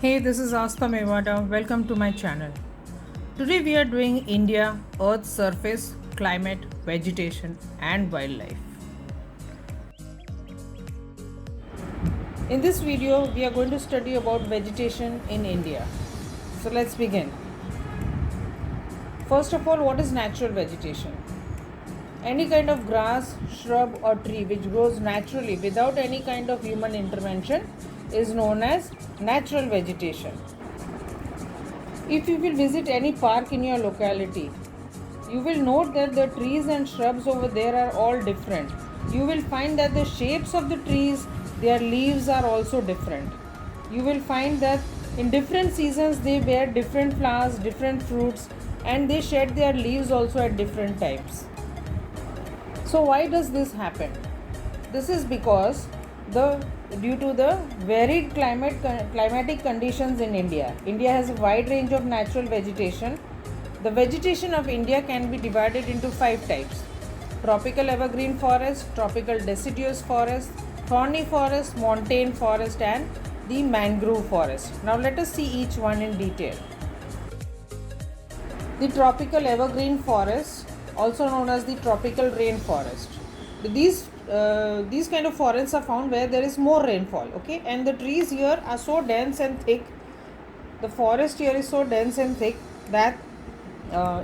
Hey, this is Asta Mewada. Welcome to my channel. Today we are doing India, Earth's surface, climate, vegetation, and wildlife. In this video, we are going to study about vegetation in India. So let's begin. First of all, what is natural vegetation? Any kind of grass, shrub, or tree which grows naturally without any kind of human intervention is known as natural vegetation. If you will visit any park in your locality, you will note that the trees and shrubs over there are all different. You will find that the shapes of the trees, their leaves are also different. You will find that in different seasons they bear different flowers, different fruits, and they shed their leaves also at different times. So why does this happen? This is because due to the varied climatic conditions in India. India has a wide range of natural vegetation. The vegetation of India can be divided into 5 types: tropical evergreen forest, tropical deciduous forest, thorny forest, montane forest, and the mangrove forest. Now let us see each one in detail. The tropical evergreen forest, also known as the tropical rainforest. These kind of forests are found where there is more rainfall, okay, and the trees here are so dense and thick. The forest here is so dense and thick that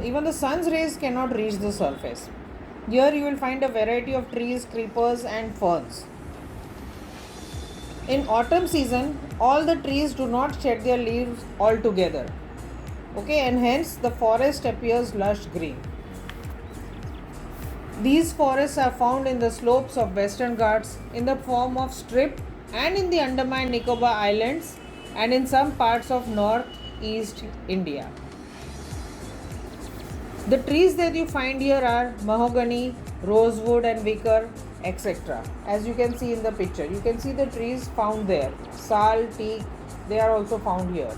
even the sun's rays cannot reach the surface. Here you will find a variety of trees, creepers, and ferns. In autumn season, all the trees do not shed their leaves altogether, okay, and hence the forest appears lush green. These forests are found in the slopes of Western Ghats in the form of strip and in the Andaman Nicobar Islands and in some parts of northeast India. The trees that you find here are mahogany, rosewood and wicker, etc. As you can see in the picture, you can see the trees found there. Sal, teak, they are also found here.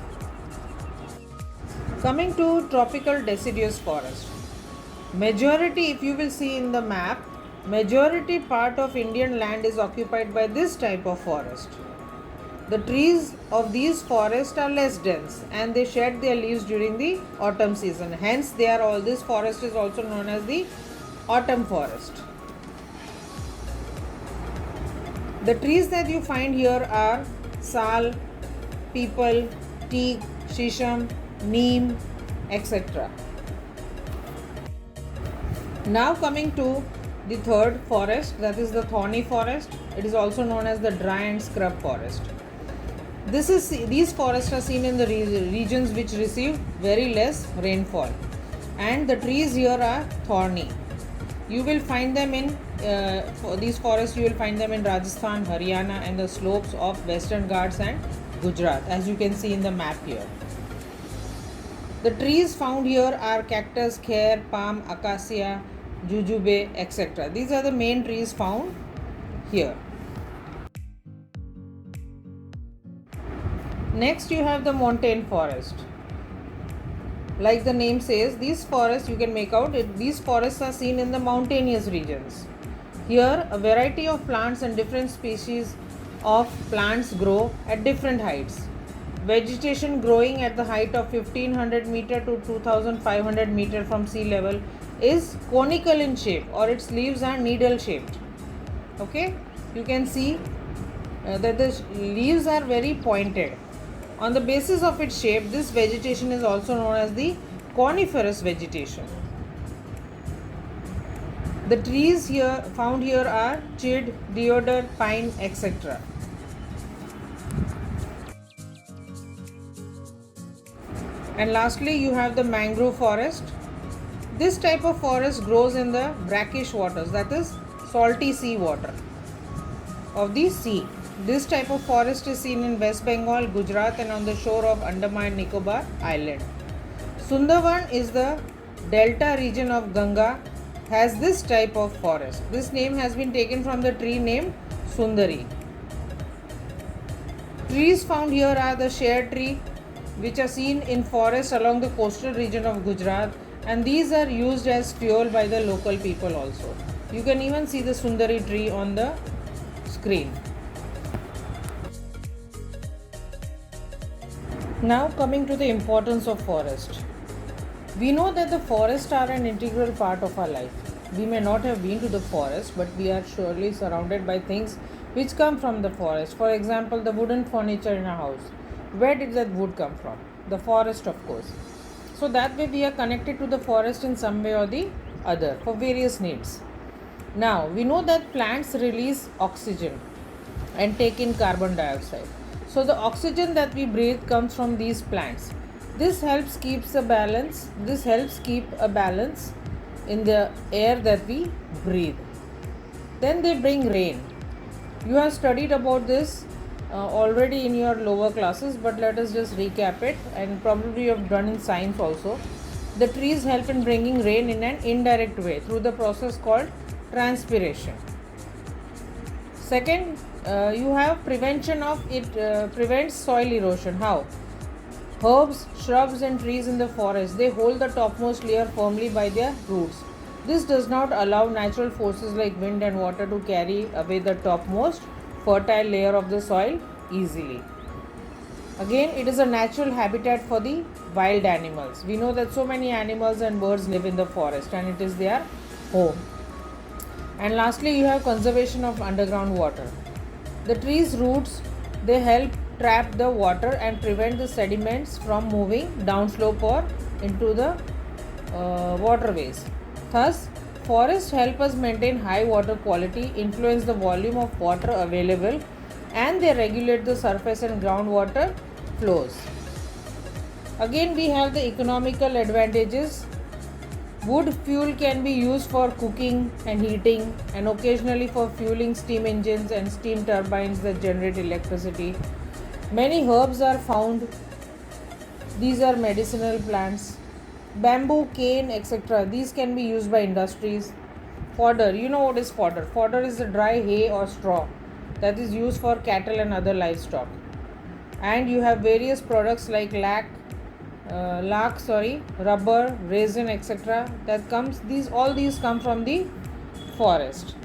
Coming to tropical deciduous forest. Majority, if you will see in the map, majority part of Indian land is occupied by this type of forest. The trees of these forests are less dense and they shed their leaves during the autumn season. Hence, this forest is also known as the autumn forest. The trees that you find here are sal, peepal, teak, shisham, neem, etc. Now coming to the third forest, that is the thorny forest. It is also known as the dry and scrub forest. These forests are seen in the regions which receive very less rainfall, and the trees here are thorny. You will find them in these forests. You will find them in Rajasthan, Haryana, and the slopes of Western Ghats and Gujarat, as you can see in the map here. The trees found here are cactus, kher, palm, acacia, jujube, etc. These are the main trees found here. Next, you have the montane forest. Like the name says, these forests you can make out, these forests are seen in the mountainous regions. Here, a variety of plants and different species of plants grow at different heights. Vegetation growing at the height of 1500 meter to 2500 meter from sea level is conical in shape, or its leaves are needle shaped. Okay, you can see that the leaves are very pointed. On the basis of its shape, this vegetation is also known as the coniferous vegetation. The trees found here are chid, deodar, pine, etc. And lastly, you have the mangrove forest. This type of forest grows in the brackish waters, that is salty sea water of the sea. This type of forest is seen in West Bengal, Gujarat, and on the shore of Andaman and Nicobar Island. Sundarban is the delta region of Ganga, has this type of forest. This name has been taken from the tree named Sundari. Trees found here are the share tree, which are seen in forests along the coastal region of Gujarat, and these are used as fuel by the local people also. You can even see the Sundari tree on the screen. Now coming to the importance of forest. We know that the forests are an integral part of our life. We may not have been to the forest, but we are surely surrounded by things which come from the forest. For example, the wooden furniture in a house. Where did that wood come from? The forest, of course. So that way we are connected to the forest in some way or the other for various needs. Now, we know that plants release oxygen and take in carbon dioxide. So the oxygen that we breathe comes from these plants. This helps keeps a balance. This helps keep a balance in the air that we breathe. Then they bring rain. You have studied about this already in your lower classes, but let us just recap it, and probably you have done in science also. The trees help in bringing rain in an indirect way through the process called transpiration. Second, you have prevention of it, prevents soil erosion. How? Herbs, shrubs and trees in the forest, they hold the topmost layer firmly by their roots. This does not allow natural forces like wind and water to carry away the topmost fertile layer of the soil easily. Again, it is a natural habitat for the wild animals. We know that so many animals and birds live in the forest and it is their home. And lastly, you have conservation of underground water. The tree's roots, they help trap the water and prevent the sediments from moving downslope or into the waterways. Thus, forests help us maintain high water quality, influence the volume of water available, and they regulate the surface and groundwater flows. Again, we have the economical advantages. Wood fuel can be used for cooking and heating, and occasionally for fueling steam engines and steam turbines that generate electricity. Many herbs are found. These are medicinal plants. Bamboo, cane, etc. These can be used by industries. Fodder. You know what is fodder? Fodder is the dry hay or straw that is used for cattle and other livestock. And you have various products like rubber, resin, etc. That comes. All these come from the forest.